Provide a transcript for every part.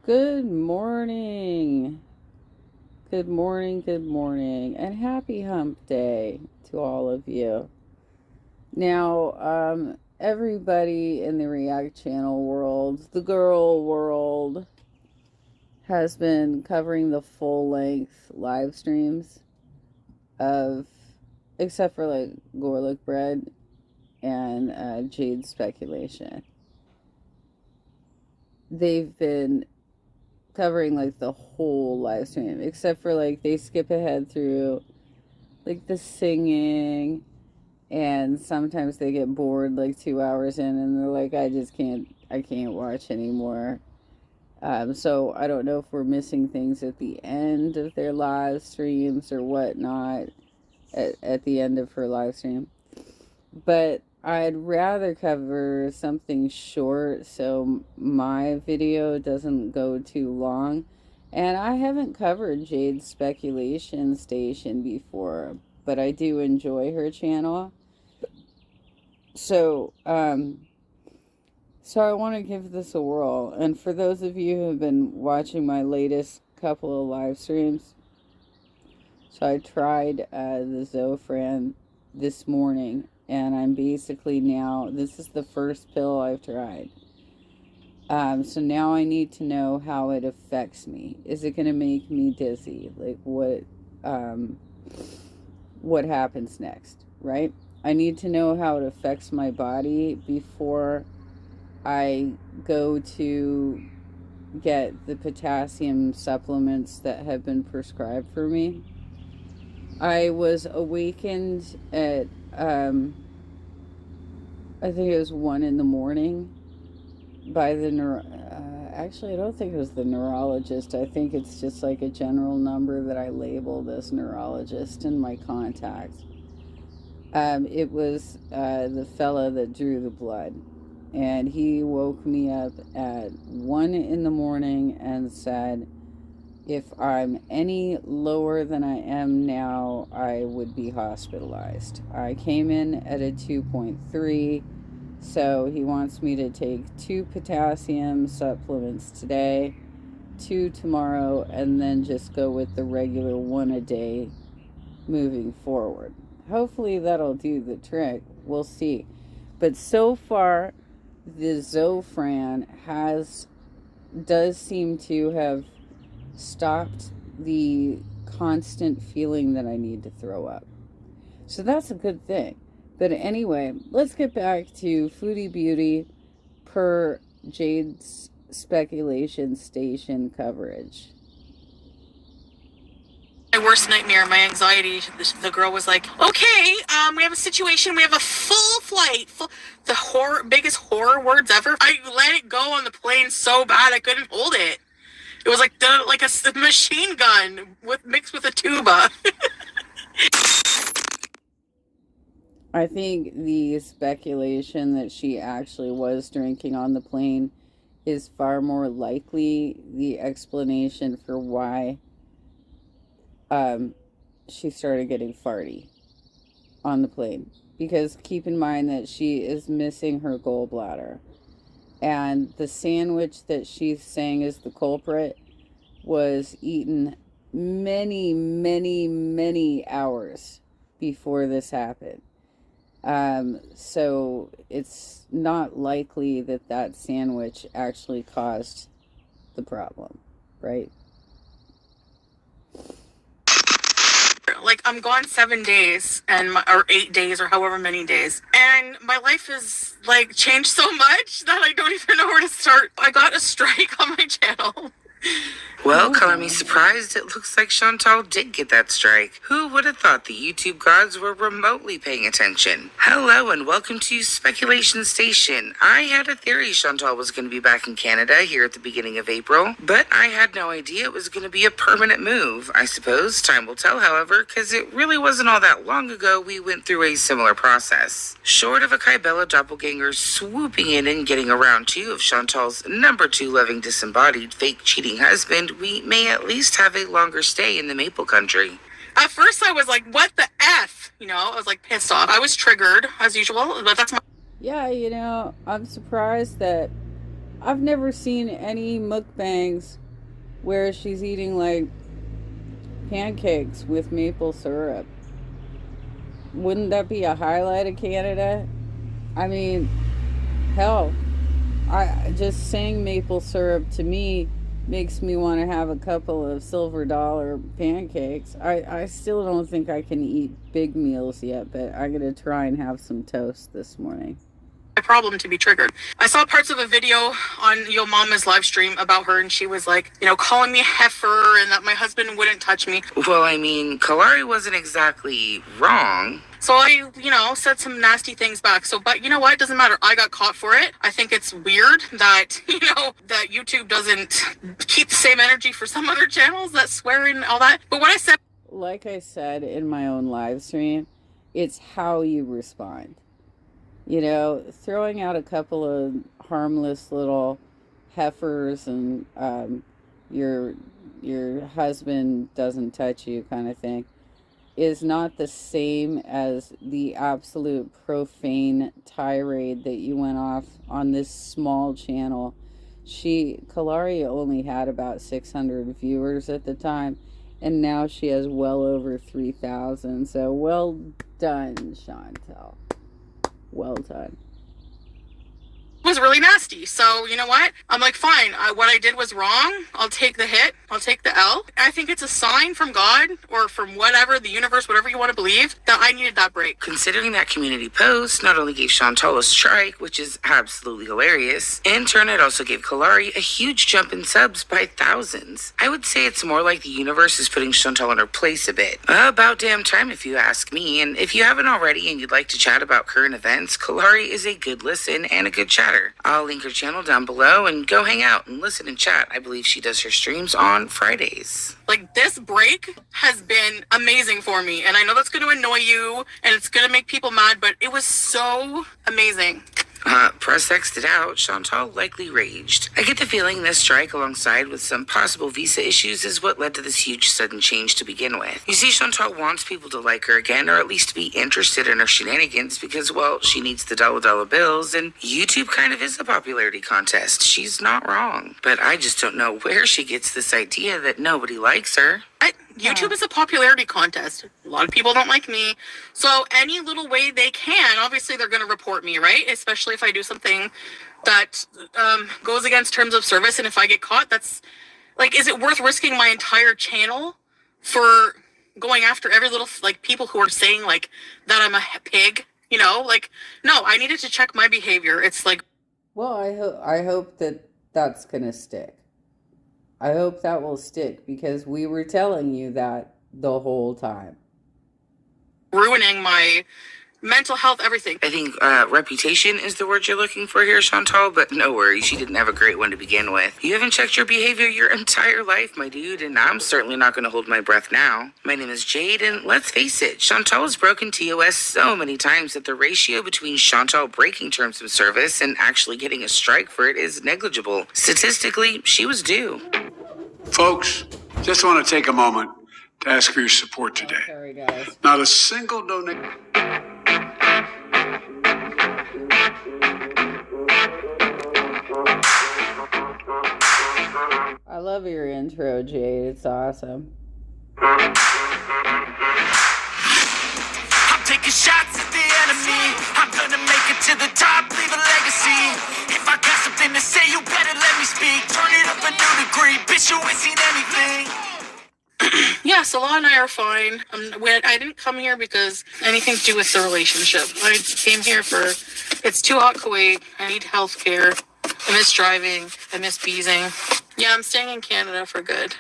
Good morning. Good morning, good morning, and happy hump day to all of you. Now, everybody in the React channel world, the girl world, has been covering the full length live streams of, except for like Gorlick Bread and Jade Speculation. They've been covering like the whole live stream, except for like they skip ahead through like the singing, and sometimes they get bored like 2 hours in and they're like, I can't watch anymore. So I don't know if we're missing things at the end of their live streams or whatnot at the end of her live stream. But I'd rather cover something short so my video doesn't go too long. And I haven't covered Jade's Speculation Station before, but I do enjoy her channel. So, so I want to give this a whirl. And for those of you who have been watching my latest couple of live streams, so I tried the Zofran this morning, and I'm basically now, this is the first pill I've tried. So now I need to know how it affects me. Is it going to make me dizzy? Like what happens next, right? I need to know how it affects my body before I go to get the potassium supplements that have been prescribed for me. I was awakened at, I think it was 1 in the morning by the, actually I don't think it was the neurologist. I think it's just like a general number that I labeled as neurologist in my contacts. It was the fella that drew the blood, and he woke me up at 1 in the morning and said, if I'm any lower than I am now, I would be hospitalized. I came in at a 2.3, so he wants me to take 2 potassium supplements today, 2 tomorrow, and then just go with the regular 1 a day moving forward. Hopefully that'll do the trick. We'll see. But so far, the Zofran does seem to have stopped the constant feeling that I need to throw up. So that's a good thing. But anyway, let's get back to Foodie Beauty per Jade's Speculation Station coverage. My worst nightmare, my anxiety, the girl was like, okay, we have a situation, we have a full flight, the biggest horror words ever. I let it go on the plane so bad I couldn't hold it. It was like a machine gun mixed with a tuba. I think the speculation that she actually was drinking on the plane is far more likely the explanation for why she started getting farty on the plane. Because keep in mind that she is missing her gallbladder. And the sandwich that she's saying is the culprit was eaten many, many, many hours before this happened. So it's not likely that sandwich actually caused the problem, right? Like, I'm gone 7 days or 8 days or however many days, and my life is like changed so much that I don't even know where to start. I got a strike on my channel. Well, color me surprised. It looks like Chantal did get that strike. Who would have thought the YouTube gods were remotely paying attention? Hello and welcome to Speculation Station. I had a theory Chantal was going to be back in Canada here at the beginning of April, but I had no idea it was going to be a permanent move. I suppose time will tell, however, because it really wasn't all that long ago we went through a similar process. Short of a Kybella doppelganger swooping in and getting a round 2 of Chantal's number 2 loving disembodied fake cheating husband, we may at least have a longer stay in the Maple Country. At first I was like, what the F? I was like pissed off. I was triggered as usual, but that's my... Yeah, I'm surprised that I've never seen any mukbangs where she's eating like pancakes with maple syrup. Wouldn't that be a highlight of Canada? I mean, hell, I just saying maple syrup to me makes me want to have a couple of silver dollar pancakes. I still don't think I can eat big meals yet, but I'm going to try and have some toast this morning. Problem to be triggered. I saw parts of a video on Yo Mama's live stream about her, and she was like, calling me a heifer and that my husband wouldn't touch me. Well, I mean, Kalari wasn't exactly wrong. So I, said some nasty things back. But you know what? It doesn't matter. I got caught for it. I think it's weird that, that YouTube doesn't keep the same energy for some other channels that swear and all that. But what I said... Like I said in my own live stream, it's how you respond. Throwing out a couple of harmless little heifers and your husband doesn't touch you kind of thing is not the same as the absolute profane tirade that you went off on this small channel. Kalari only had about 600 viewers at the time, and now she has well over 3,000. So well done, Chantal. Well done. Was really nasty. So you know what? I'm like, fine. What I did was wrong. I'll take the hit. I'll take the L. I think it's a sign from God or from whatever, the universe, whatever you want to believe, that I needed that break. Considering that community post not only gave Chantal a strike, which is absolutely hilarious, in turn it also gave Kalari a huge jump in subs by thousands. I would say it's more like the universe is putting Chantal in her place a bit. About damn time if you ask me, and if you haven't already and you'd like to chat about current events, Kalari is a good listen and a good chatter. I'll link her channel down below and go hang out and listen and chat. I believe she does her streams on Fridays. Like, this break has been amazing for me, and I know that's going to annoy you and it's going to make people mad, but it was so amazing. Press X'd it out, Chantal likely raged. I get the feeling this strike, alongside with some possible visa issues, is what led to this huge sudden change to begin with. You see, Chantal wants people to like her again, or at least be interested in her shenanigans, because, well, she needs the dollar bills, and YouTube kind of is a popularity contest. She's not wrong. But I just don't know where she gets this idea that nobody likes her. YouTube is a popularity contest. A lot of people don't like me. So any little way they can, obviously they're going to report me, right? Especially if I do something that goes against terms of service. And if I get caught, that's like, is it worth risking my entire channel for going after every little, like, people who are saying, like, that I'm a pig? No, I needed to check my behavior. It's like... Well, I hope that that's going to stick. I hope that will stick, because we were telling you that the whole time. Ruining my mental health, everything. I think reputation is the word you're looking for here, Chantal, but no worries, she didn't have a great one to begin with. You haven't checked your behavior your entire life, my dude, and I'm certainly not going to hold my breath now. My name is Jade, and let's face it, Chantal has broken TOS so many times that the ratio between Chantal breaking terms of service and actually getting a strike for it is negligible. Statistically, she was due. Folks, just want to take a moment to ask for your support today. Sorry, guys. Not a single donation. I love your intro, Jade. It's awesome. I'm taking shots at the enemy. I'm gonna make it to the top, leave a legacy. If I got something to say, you better let me speak. Turn it up a new degree, bitch, you ain't seen anything. Yeah, Salah and I are fine. I didn't come here because anything to do with the relationship. I came here for, it's too hot Kuwait. I need health care. I miss driving. I miss beezing. Yeah, I'm staying in Canada for good.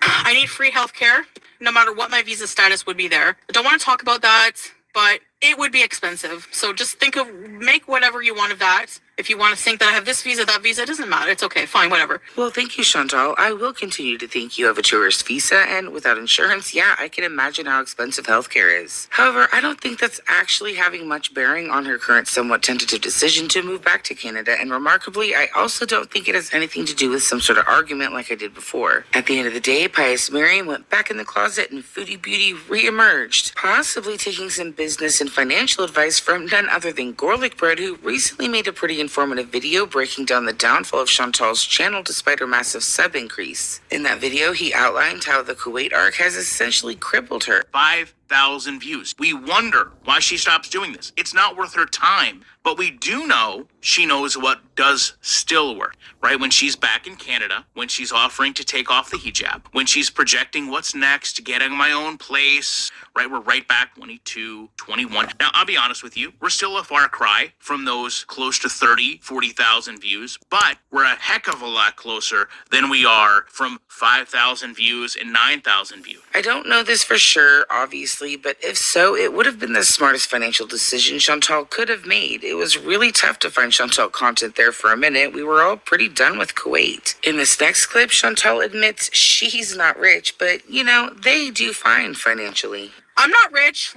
I need free health care, no matter what my visa status would be there. I don't want to talk about that, but it would be expensive. So just make whatever you want of that. If you want to think that I have this visa, that visa, it doesn't matter. It's okay, fine, whatever. Well, thank you, Chantal. I will continue to think you have a tourist visa, and without insurance, yeah, I can imagine how expensive healthcare is. However, I don't think that's actually having much bearing on her current somewhat tentative decision to move back to Canada, and remarkably, I also don't think it has anything to do with some sort of argument like I did before. At the end of the day, Pious Miriam went back in the closet and Foodie Beauty re-emerged, possibly taking some business and financial advice from none other than Gorlick Bread, who recently made a pretty informative video breaking down the downfall of Chantal's channel despite her massive sub increase. In that video, he outlined how the Kuwait arc has essentially crippled her. 5,000 views. We wonder why she stops doing this. It's not worth her time. But we do know she knows what does still work, right? When she's back in Canada, when she's offering to take off the hijab, when she's projecting what's next, getting my own place, right? We're right back 22, 21. Now, I'll be honest with you, we're still a far cry from those close to 30, 40,000 views, but we're a heck of a lot closer than we are from 5,000 views and 9,000 views. I don't know this for sure, obviously, but if so, it would have been the smartest financial decision Chantal could have made. It was really tough to find Chantal content there for a minute. We were all pretty done with Kuwait. In this next clip, Chantal admits she's not rich, but, you know, they do fine financially. I'm not rich.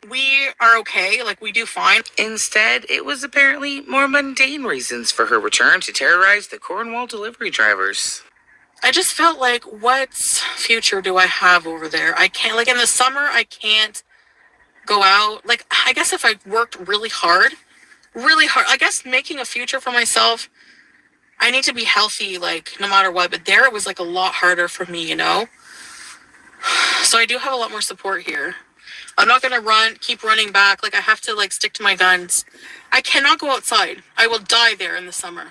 We are okay. We do fine. Instead, it was apparently more mundane reasons for her return to terrorize the Cornwall delivery drivers. I just felt like, what future do I have over there? I can't, in the summer, I can't go out. I guess if I worked really hard, I guess making a future for myself, I need to be healthy, no matter what. But there, it was, a lot harder for me, you know? So I do have a lot more support here. I'm not going to keep running back. I have to, stick to my guns. I cannot go outside. I will die there in the summer.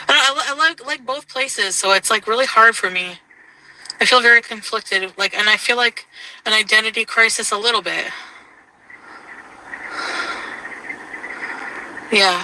I like both places, so it's, really hard for me. I feel very conflicted, and I feel like an identity crisis a little bit. Yeah.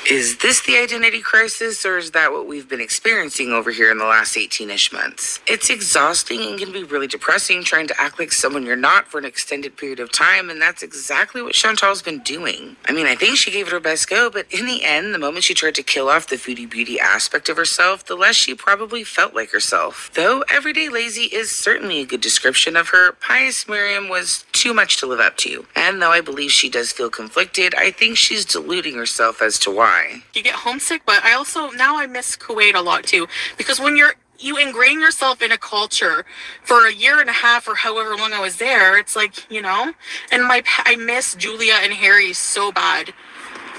Is this the identity crisis, or is that what we've been experiencing over here in the last 18-ish months? It's exhausting and can be really depressing trying to act like someone you're not for an extended period of time, and that's exactly what Chantal's been doing. I mean, I think she gave it her best go, but in the end, the moment she tried to kill off the foodie beauty aspect of herself, the less she probably felt like herself. Though everyday lazy is certainly a good description of her, pious Miriam was too much to live up to. And though I believe she does feel conflicted, I think she's deluding herself as to why. You get homesick, but now I miss Kuwait a lot too, because when you ingrain yourself in a culture for a year and a half or however long I was there, it's and I miss Julia and Harry so bad.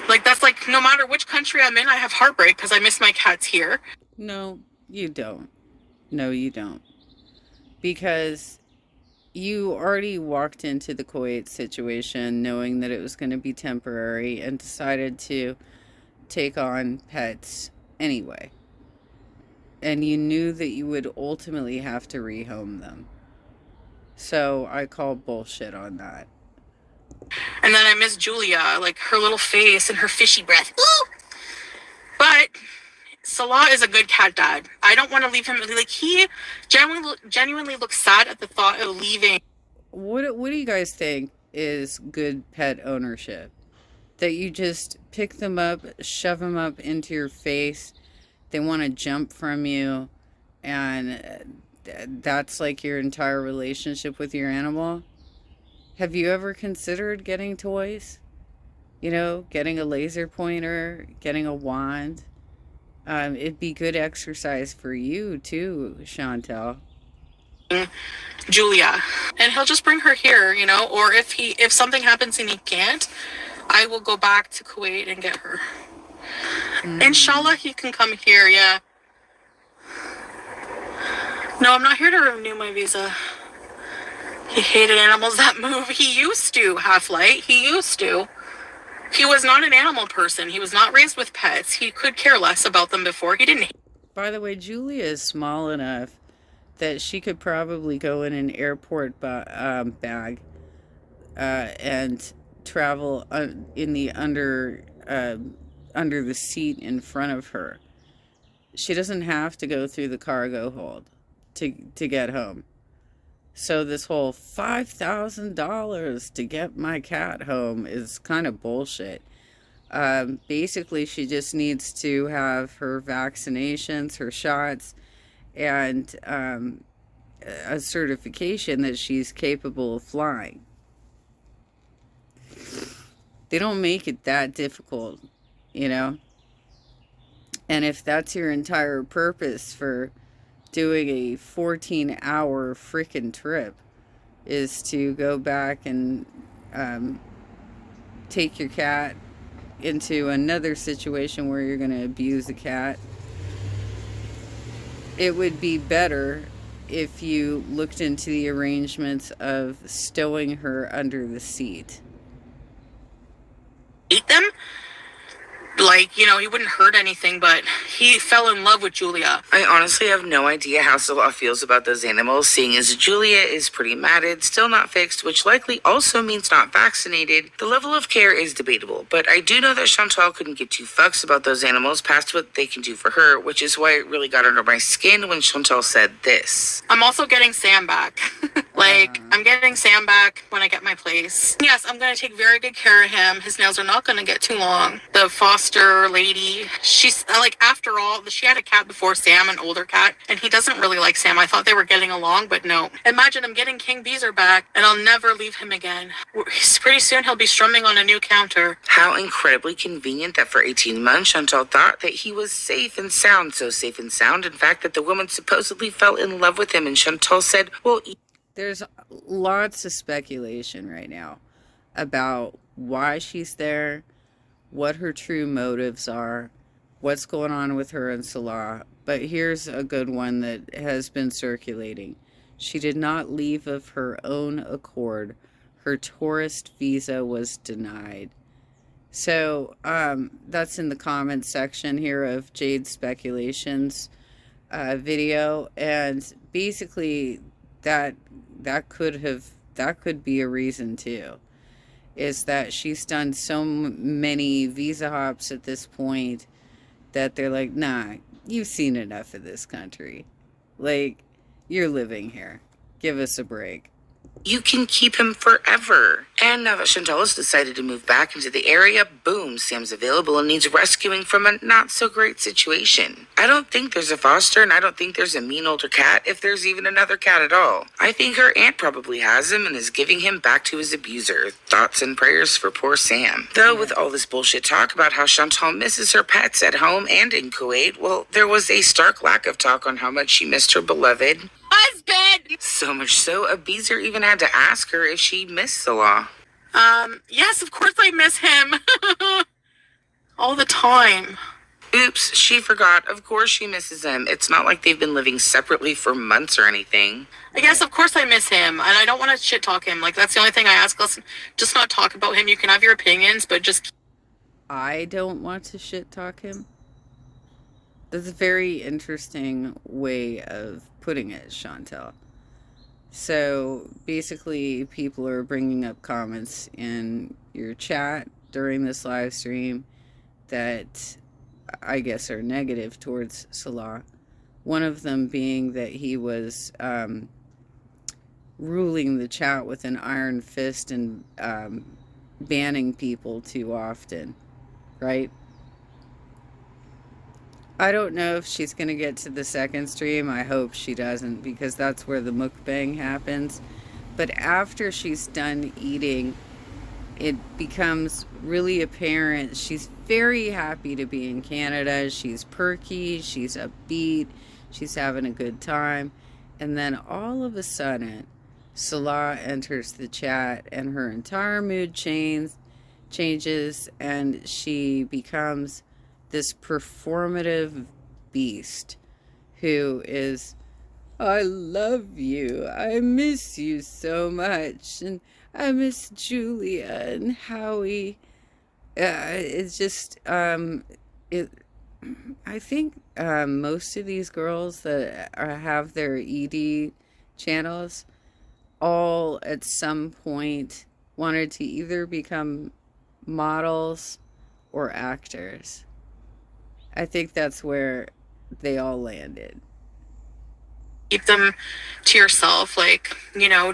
That's no matter which country I'm in, I have heartbreak because I miss my cats here. No, you don't. No, you don't. Because you already walked into the Kuwait situation knowing that it was going to be temporary and decided to take on pets anyway. And you knew that you would ultimately have to rehome them. So I call bullshit on that. And then I miss Julia, her little face and her fishy breath. Ooh! But Salah is a good cat dad. I don't want to leave him. He genuinely looks sad at the thought of leaving. What do you guys think is good pet ownership? That you just pick them up, shove them up into your face, they want to jump from you, and that's your entire relationship with your animal? Have you ever considered getting toys? Getting a laser pointer, getting a wand? It'd be good exercise for you too, Chantal. Julia, and he'll just bring her here, or if something happens and he can't, I will go back to Kuwait and get her. Inshallah, he can come here, yeah. No, I'm not here to renew my visa. He hated animals that move. He used to, Half-Light. He used to. He was not an animal person. He was not raised with pets. He could care less about them before. He didn't. By the way, Julia is small enough that she could probably go in an airport bag and travel in the under the seat in front of her. She doesn't have to go through the cargo hold to get home. So this whole $5,000 to get my cat home is kind of bullshit. Basically, she just needs to have her vaccinations, her shots, and a certification that she's capable of flying. They don't make it that difficult, And if that's your entire purpose for doing a 14-hour freaking trip, is to go back and take your cat into another situation where you're going to abuse a cat, it would be better if you looked into the arrangements of stowing her under the seat. Eat them? Like, he wouldn't hurt anything, but he fell in love with Julia. I honestly have no idea how Salah feels about those animals, seeing as Julia is pretty matted, still not fixed, which likely also means not vaccinated. The level of care is debatable, but I do know that Chantal couldn't give two fucks about those animals past what they can do for her, which is why it really got under my skin when Chantal said this. I'm also getting Sam back. I'm getting Sam back when I get my place. Yes, I'm going to take very good care of him. His nails are not going to get too long. The foster lady, she's, after all, she had a cat before Sam, an older cat, and he doesn't really like Sam. I thought they were getting along, but no. Imagine I'm getting King Beezer back, and I'll never leave him again. Pretty soon he'll be strumming on a new counter. How incredibly convenient that for 18 months, Chantal thought that he was safe and sound. So safe and sound, in fact, that the woman supposedly fell in love with him, and Chantal said, well... There's lots of speculation right now about why she's there, what her true motives are, what's going on with her and Salah. But here's a good one that has been circulating. She did not leave of her own accord. Her tourist visa was denied. So that's in the comments section here of Jade's Speculations video. And basically that could be a reason too, is that she's done so many visa hops at this point that they're like, nah, you've seen enough of this country. Like, you're living here. Give us a break. You can keep him forever. And now that Chantal has decided to move back into the area, boom, Sam's available and needs rescuing from a not-so-great situation. I don't think there's a foster, and I don't think there's a mean older cat, if there's even another cat at all. I think her aunt probably has him and is giving him back to his abuser. Thoughts and prayers for poor Sam. Though with all this bullshit talk about how Chantal misses her pets at home and in Kuwait, well, there was a stark lack of talk on how much she missed her beloved husband! So much so, Abizer even had to ask her if she missed Salah. Yes, of course I miss him. All the time. Oops, she forgot. Of course she misses him. It's not like they've been living separately for months or anything. I guess, of course I miss him, and I don't want to shit talk him. Like, that's the only thing I ask. Listen, just not talk about him. You can have your opinions, but just... I don't want to shit talk him. That's a very interesting way of putting it, Chantal. So basically, people are bringing up comments in your chat during this live stream that I guess are negative towards Salah. One of them being that he was ruling the chat with an iron fist and banning people too often, right? I don't know if she's going to get to the second stream. I hope she doesn't, because that's where the mukbang happens. But after she's done eating, it becomes really apparent she's very happy to be in Canada. She's perky, she's upbeat, she's having a good time. And then all of a sudden, Salah enters the chat and her entire mood changes, and she becomes this performative beast who is, I love you, I miss you so much, and I miss Julia and Howie. It's just, I think most of these girls that have their ED channels all at some point wanted to either become models or actors. I think that's where they all landed. Keep them to yourself. Like,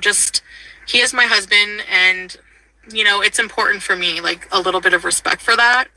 just, he is my husband, and, it's important for me, like, a little bit of respect for that.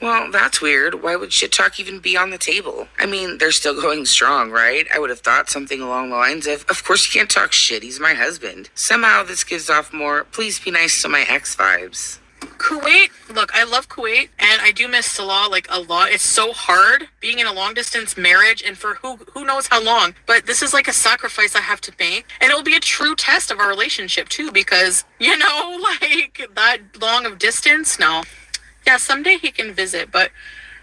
Well, that's weird. Why would shit talk even be on the table? I mean, they're still going strong, right? I would have thought something along the lines of course you can't talk shit, he's my husband. Somehow this gives off more, please be nice to my ex vibes. Kuwait, look, I love Kuwait, and I do miss Salah, like, a lot. It's so hard being in a long-distance marriage, and for who knows how long. But this is like a sacrifice I have to make, and it'll be a true test of our relationship, too, because, like, that long of distance, no. Yeah, someday he can visit, but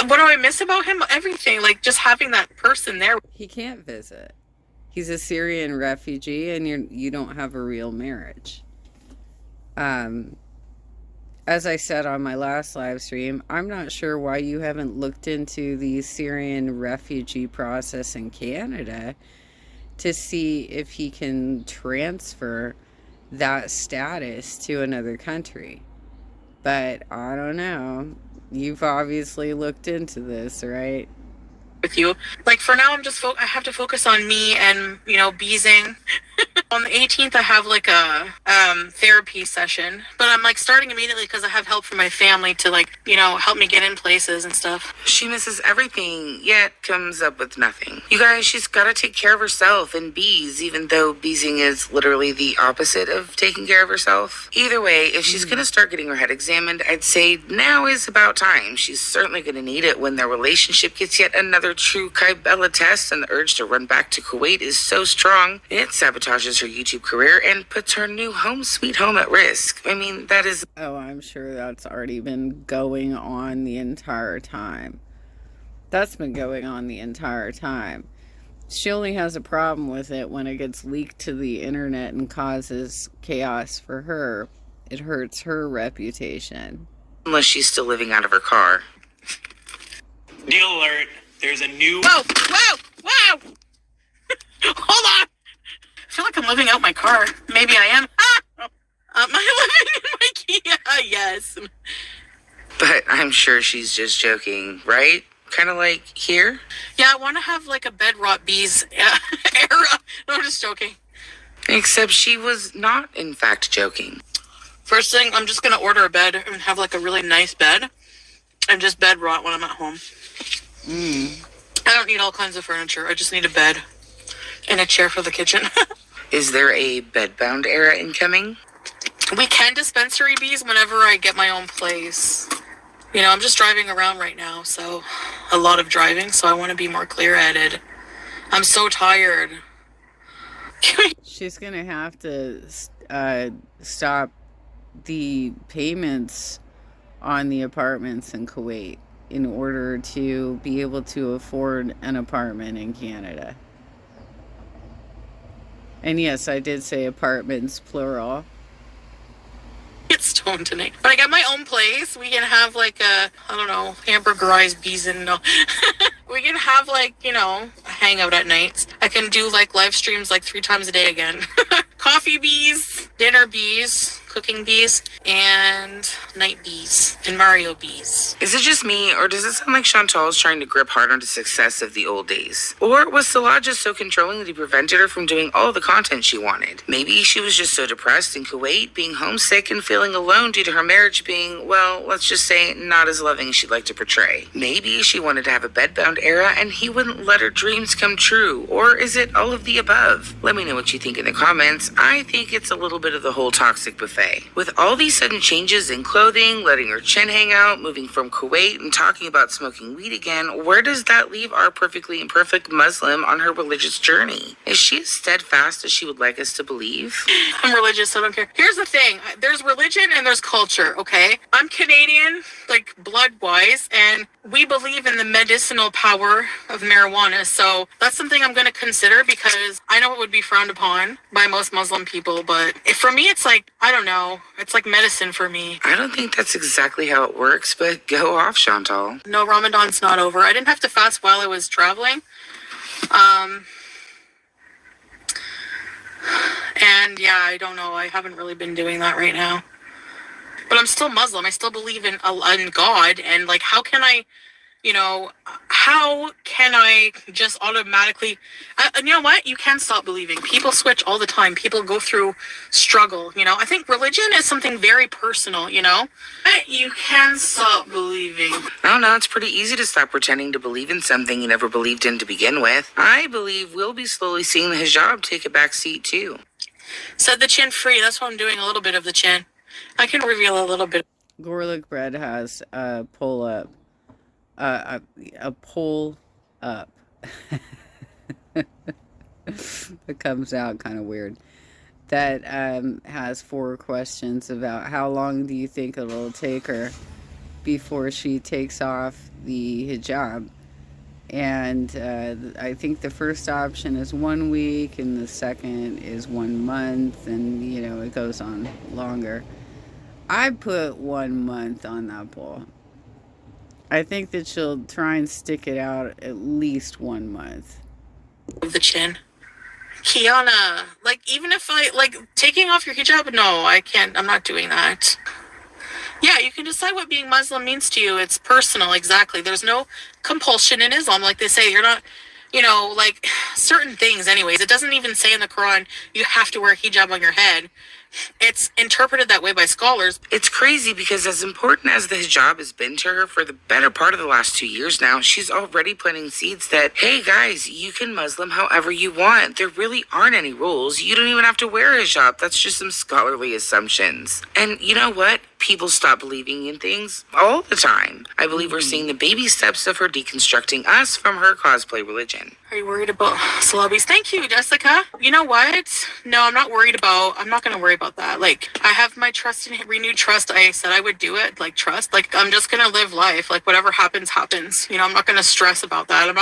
what do I miss about him? Everything, like just having that person there. He can't visit. He's a Syrian refugee, and you don't have a real marriage. As I said on my last live stream, I'm not sure why you haven't looked into the Syrian refugee process in Canada to see if he can transfer that status to another country. But I don't know. You've obviously looked into this, right? With you, like for now, I have to focus on me and beesing. On the 18th, I have like a therapy session, but I'm like starting immediately because I have help from my family to help me get in places and stuff. She misses everything, yet comes up with nothing. You guys, she's gotta take care of herself and bees, even though beesing is literally the opposite of taking care of herself. Either way, if she's gonna start getting her head examined, I'd say now is about time. She's certainly gonna need it when their relationship gets yet another true Kybella test, and the urge to run back to Kuwait is so strong, it sabotages her YouTube career and puts her new home sweet home at risk. I mean, that is... Oh, I'm sure that's already been going on the entire time. That's been going on the entire time. She only has a problem with it when it gets leaked to the internet and causes chaos for her. It hurts her reputation. Unless she's still living out of her car. Deal alert. There's a new... Whoa! Hold on! I feel like I'm living out my car. Maybe I am. Am I living in my Kia? Yes. But I'm sure she's just joking, right? Kind of like here? Yeah, I want to have like a bed rot bees era. No, I'm just joking. Except she was not, in fact, joking. First thing, I'm just going to order a bed and have like a really nice bed and just bed rot when I'm at home. I don't need all kinds of furniture. I just need a bed and a chair for the kitchen. Is there a bedbound era incoming? We can dispensary bees whenever I get my own place. I'm just driving around right now, so a lot of driving, so I want to be more clear-headed. I'm so tired. She's going to have to stop the payments on the apartments in Kuwait in order to be able to afford an apartment in Canada. And yes, I did say apartments, plural. Get stoned tonight. When I get my own place, we can have like hamburgerized bees and we can have a hangout at nights. I can do like live streams like 3 times a day again. Coffee bees, dinner bees, cooking bees, and night bees, and Mario bees. Is it just me, or does it sound like Chantal's trying to grip hard onto success of the old days? Or was Salah just so controlling that he prevented her from doing all the content she wanted? Maybe she was just so depressed in Kuwait, being homesick and feeling alone due to her marriage being, well, let's just say, not as loving as she'd like to portray. Maybe she wanted to have a bedbound era and he wouldn't let her dreams come true. Or is it all of the above? Let me know what you think in the comments. I think it's a little bit of the whole toxic buffet. With all these sudden changes in clothing, letting her chin hang out, moving from Kuwait, and talking about smoking weed again, where does that leave our perfectly imperfect Muslim on her religious journey? Is she as steadfast as she would like us to believe? I'm religious, so I don't care. Here's the thing. There's religion and there's culture, okay? I'm Canadian, like blood-wise, and we believe in the medicinal power of marijuana, so that's something I'm going to consider because I know it would be frowned upon by most Muslim people, but for me, it's like, I don't know, it's like medicine for me. I don't think that's exactly how it works, but go off, Chantal. No, Ramadan's not over. I didn't have to fast while I was traveling. And yeah, I don't know. I haven't really been doing that right now. But I'm still Muslim. I still believe in God. And like, how can I just automatically, you know what? You can stop believing. People switch all the time. People go through struggle, I think religion is something very personal, You can stop believing. I don't know, it's pretty easy to stop pretending to believe in something you never believed in to begin with. I believe we'll be slowly seeing the hijab take a back seat too. Set the chin free. That's what I'm doing, a little bit of the chin. I can reveal a little bit. Gorlick Bread has a pull up. A pull up. It comes out kind of weird. That has 4 questions about how long do you think it'll take her before she takes off the hijab. And I think the first option is 1 week, and the second is 1 month, and it goes on longer. I put 1 month on that poll. I think that she'll try and stick it out at least 1 month. The chin. Kiana, like, even if taking off your hijab, no, I can't, I'm not doing that. Yeah, you can decide what being Muslim means to you. It's personal, exactly. There's no compulsion in Islam. Like they say, you're not, like certain things anyways. It doesn't even say in the Quran, you have to wear a hijab on your head. It's interpreted that way by scholars. It's crazy because as important as the hijab has been to her for the better part of the last 2 years now, she's already planting seeds that, hey guys, you can Muslim however you want. There really aren't any rules. You don't even have to wear a hijab. That's just some scholarly assumptions. And you know what? People stop believing in things all the time. I believe we're seeing the baby steps of her deconstructing us from her cosplay religion. Are you worried about salabis? Thank you, Jessica. You know what? No, I'm not going to worry about that. Like, I have my trust in renewed trust. I said I would do it, like, trust. Like, I'm just going to live life. Like, whatever happens, happens. I'm not going to stress about that.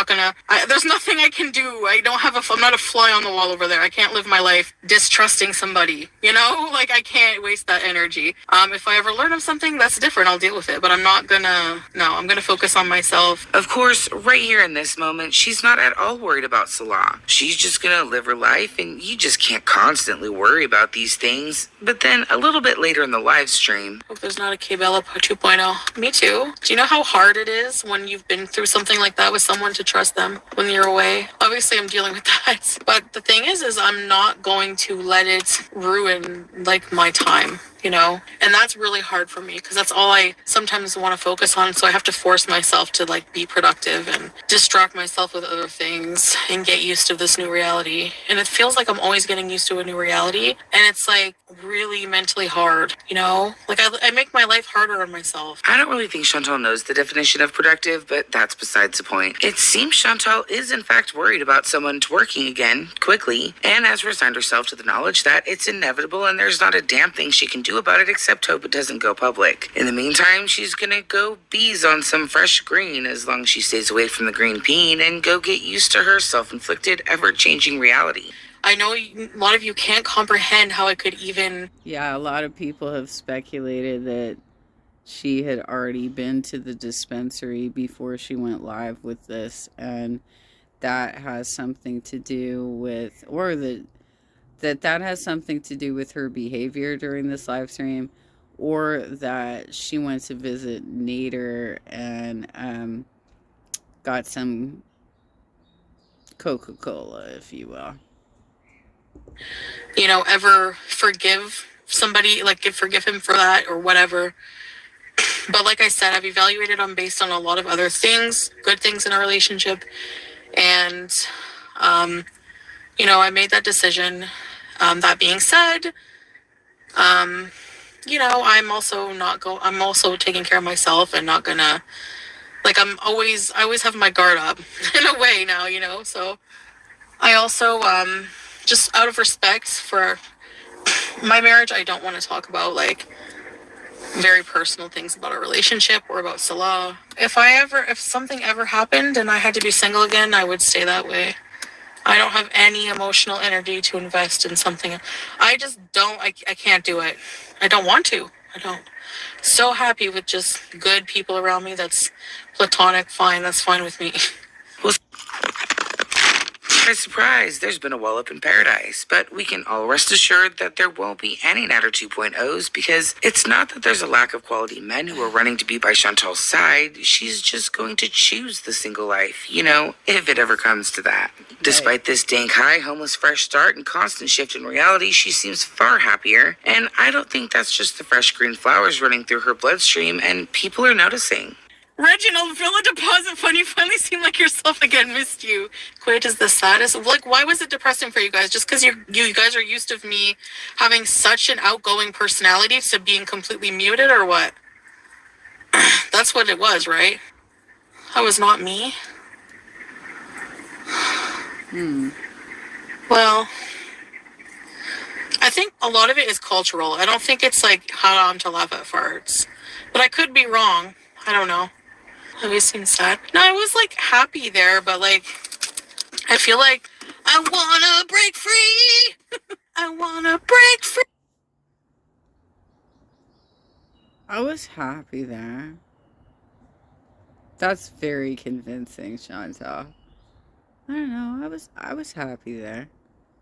There's nothing I can do. I'm not a fly on the wall over there. I can't live my life distrusting somebody, Like, I can't waste that energy. If I ever learn of something, that's different. I'll deal with it. But I'm going to focus on myself. Of course, right here in this moment, she's not at all worried about Salah. She's just gonna live her life, and you just can't constantly worry about these things. But then a little bit later in the live stream, Hope there's not a K-Bella 2.0. Me too. Do you know how hard it is when you've been through something like that with someone to trust them when you're away? Obviously, I'm dealing with that. But the thing is I'm not going to let it ruin, like, my time. And that's really hard for me because that's all I sometimes want to focus on. So I have to force myself to, like, be productive and distract myself with other things and get used to this new reality. And it feels like I'm always getting used to a new reality. And it's, like, really mentally hard, Like, I make my life harder on myself. I don't really think Chantal knows the definition of productive, but that's besides the point. It seems Chantal is in fact worried about someone twerking again, quickly, and has resigned herself to the knowledge that it's inevitable and there's not a damn thing she can do about it except hope it doesn't go public. In the meantime, she's gonna go bees on some fresh green as long as she stays away from the green peen and go get used to her self-inflicted, ever-changing reality. I know a lot of you can't comprehend how I could even... Yeah, a lot of people have speculated that she had already been to the dispensary before she went live with this, and that has something to do with, or that has something to do with her behavior during this live stream, or that she went to visit Nader and got some Coca-Cola, if you will. Ever forgive somebody, like, forgive him for that or whatever. But like I said, I've evaluated him based on a lot of other things, good things in our relationship. And, I made that decision. That being said, I'm also taking care of myself and not gonna, like, I always have my guard up in a way now, so I also, just out of respect for my marriage, I don't want to talk about, like, very personal things about our relationship or about Salah. If something ever happened and I had to be single again, I would stay that way. I don't have any emotional energy to invest in something. I just don't, I can't do it. I don't want to. I don't. So happy with just good people around me. That's platonic, fine. That's fine with me. Well, surprise, there's been a wall up in paradise, but we can all rest assured that there won't be any Natter 2.0s because it's not that there's a lack of quality men who are running to be by Chantal's side. She's just going to choose the single life, if it ever comes to that. Right. Despite this dank high, homeless fresh start and constant shift in reality, she seems far happier, and I don't think that's just the fresh green flowers running through her bloodstream, and people are noticing. Reginald, Villa Deposit Fund, you finally seem like yourself again. Missed you. Quit is the saddest. Like, why was it depressing for you guys? Just because you guys are used to me having such an outgoing personality to being completely muted, or what? That's what it was, right? That was not me. Well, I think a lot of it is cultural. I don't think it's like haram to laugh at farts. But I could be wrong. I don't know. It always seems sad. No, I was like happy there, but like I feel like I wanna break free. I wanna break free. I was happy there. That's very convincing, Chantal. I don't know. I was happy there.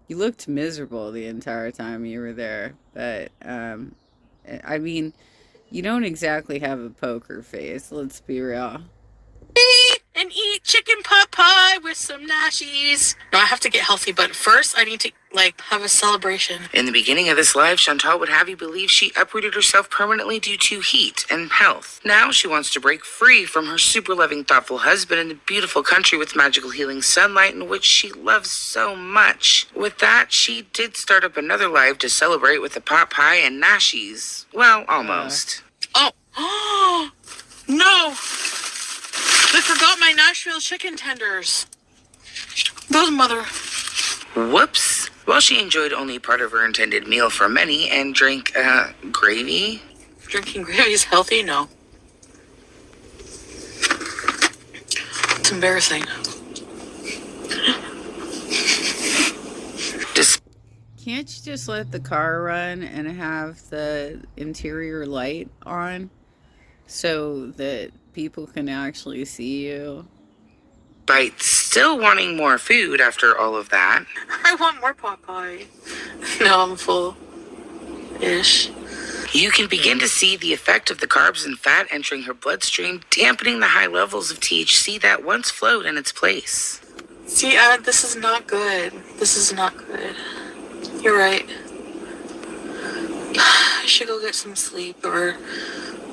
You looked miserable the entire time you were there, but I mean, you don't exactly have a poker face. Let's be real. And eat chicken pot pie with some nashies. No, I have to get healthy, but first I need to like have a celebration. In the beginning of this live, Chantal would have you believe she uprooted herself permanently due to heat and health. Now she wants to break free from her super loving, thoughtful husband in the beautiful country with magical healing sunlight in which she loves so much. With that, she did start up another live to celebrate with a pot pie and nashies. Well, almost. Oh, no! I forgot my Nashville chicken tenders. Those mother. Whoops. While she enjoyed only part of her intended meal for many and drank, gravy. Drinking gravy is healthy? No. It's embarrassing. Can't you just let the car run and have the interior light on so that people can actually see you? Despite still wanting more food after all of that. I want more pot pie. No, I'm full-ish. You can begin to see the effect of the carbs and fat entering her bloodstream, dampening the high levels of THC that once flowed in its place. See, this is not good. This is not good. You're right. I should go get some sleep or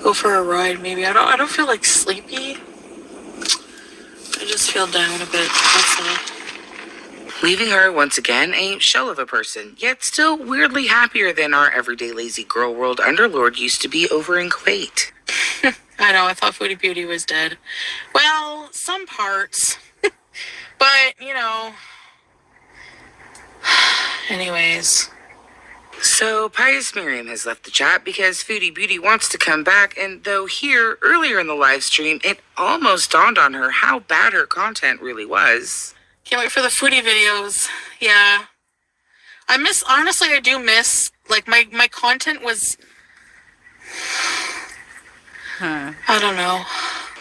go for a ride maybe. I don't feel like sleepy. I just feel down a bit. That's all. Leaving her once again a shell of a person, yet still weirdly happier than our everyday lazy girl world underlord used to be over in Kuwait. I know, I thought Foodie Beauty was dead. Well, some parts. But, you know. Anyways. So, Pious Miriam has left the chat because Foodie Beauty wants to come back, and though here, earlier in the live stream, it almost dawned on her how bad her content really was. Can't wait for the foodie videos. Yeah. Honestly, I do miss, like, my content was... I don't know.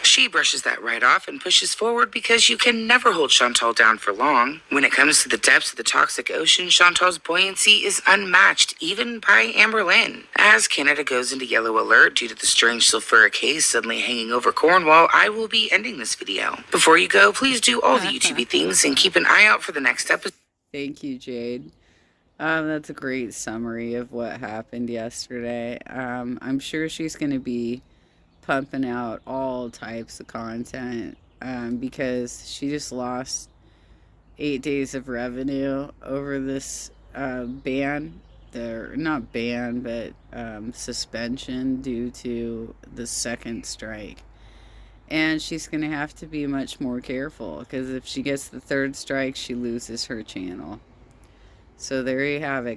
She brushes that right off and pushes forward because you can never hold Chantal down for long. When it comes to the depths of the toxic ocean, Chantal's buoyancy is unmatched, even by Amberlynn. As Canada goes into yellow alert due to the strange sulfuric haze suddenly hanging over Cornwall, I will be ending this video. Before you go, please do all the YouTube things and keep an eye out for the next episode. Thank you, Jade. That's a great summary of what happened yesterday. I'm sure she's going to be pumping out all types of content because she just lost 8 days of revenue over this suspension due to the second strike. And she's going to have to be much more careful because if she gets the third strike, she loses her channel. So there you have it.